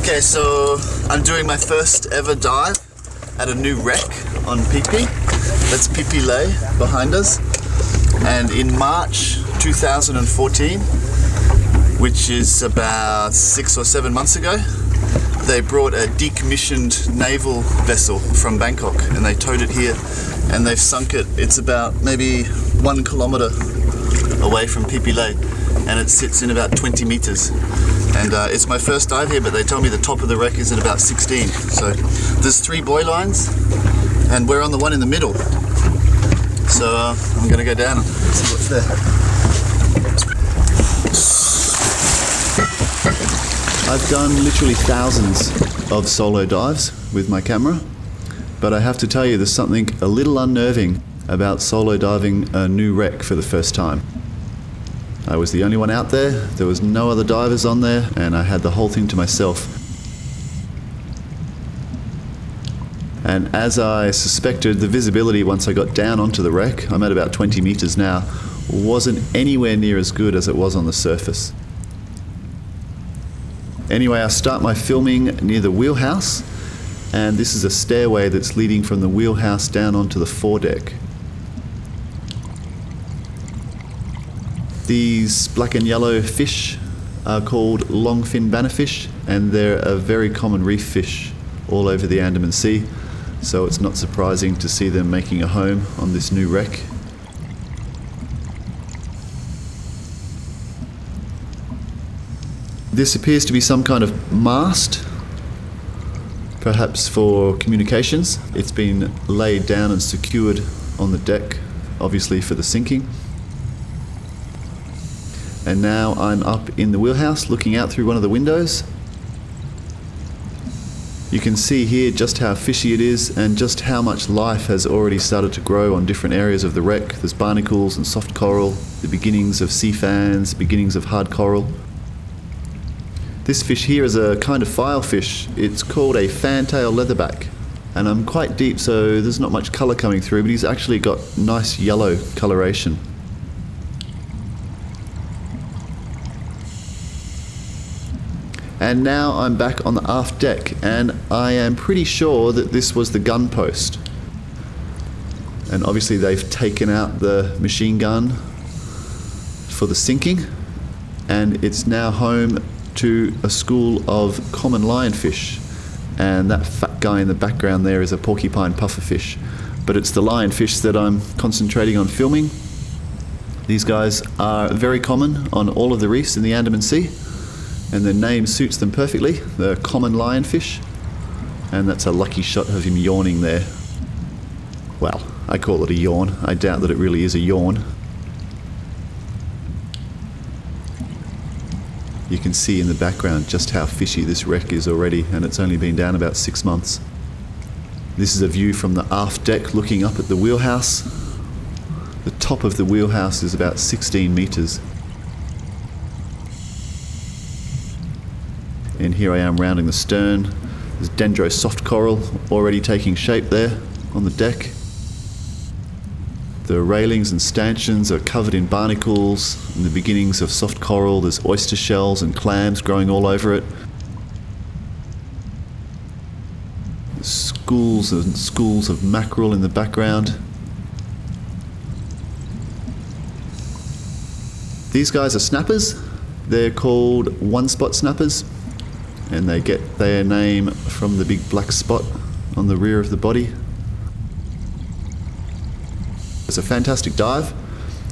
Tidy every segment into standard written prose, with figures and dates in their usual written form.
Okay, so I'm doing my first ever dive at a new wreck on Phi Phi. That's Phi Phi Lay behind us. And in March 2014, which is about 6 or 7 months ago, they brought a decommissioned naval vessel from Bangkok and they towed it here and they've sunk it. It's about maybe 1 kilometer away from Phi Phi Lay and it sits in about 20 meters. And it's my first dive here, but they told me the top of the wreck is at about 16. So there's 3 buoy lines and we're on the one in the middle. So I'm gonna go down and see what's there. I've done literally thousands of solo dives with my camera, but I have to tell you there's something a little unnerving about solo diving a new wreck for the first time. I was the only one out there was no other divers on there, and I had the whole thing to myself. And as I suspected, the visibility once I got down onto the wreck, I'm at about 20 meters now, wasn't anywhere near as good as it was on the surface. Anyway, I start my filming near the wheelhouse, and this is a stairway that's leading from the wheelhouse down onto the foredeck. These black and yellow fish are called long-fin bannerfish, and they're a very common reef fish all over the Andaman Sea, so it's not surprising to see them making a home on this new wreck. This appears to be some kind of mast, perhaps for communications. It's been laid down and secured on the deck, obviously for the sinking. And now I'm up in the wheelhouse looking out through one of the windows. You can see here just how fishy it is and just how much life has already started to grow on different areas of the wreck. There's barnacles and soft coral, the beginnings of sea fans, beginnings of hard coral. This fish here is a kind of filefish. It's called a fantail leatherback. And I'm quite deep, so there's not much colour coming through, but he's actually got nice yellow coloration. And now I'm back on the aft deck, and I am pretty sure that this was the gun post. And obviously they've taken out the machine gun for the sinking, and it's now home to a school of common lionfish. And that fat guy in the background there is a porcupine pufferfish. But it's the lionfish that I'm concentrating on filming. These guys are very common on all of the reefs in the Andaman Sea, and their name suits them perfectly, the common lionfish. And that's a lucky shot of him yawning there. Well, I call it a yawn. I doubt that it really is a yawn. You can see in the background just how fishy this wreck is already, and it's only been down about 6 months. This is a view from the aft deck looking up at the wheelhouse. The top of the wheelhouse is about 16 meters. And here I am rounding the stern. There's dendro soft coral already taking shape there on the deck. The railings and stanchions are covered in barnacles and the beginnings of soft coral. There's oyster shells and clams growing all over it. There's schools and schools of mackerel in the background. These guys are snappers. They're called one-spot snappers, and they get their name from the big black spot on the rear of the body. It's a fantastic dive.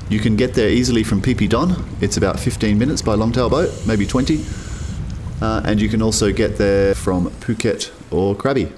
You can get there easily from Phi Phi Don. It's about 15 minutes by longtail boat, maybe 20. And you can also get there from Phuket or Krabi.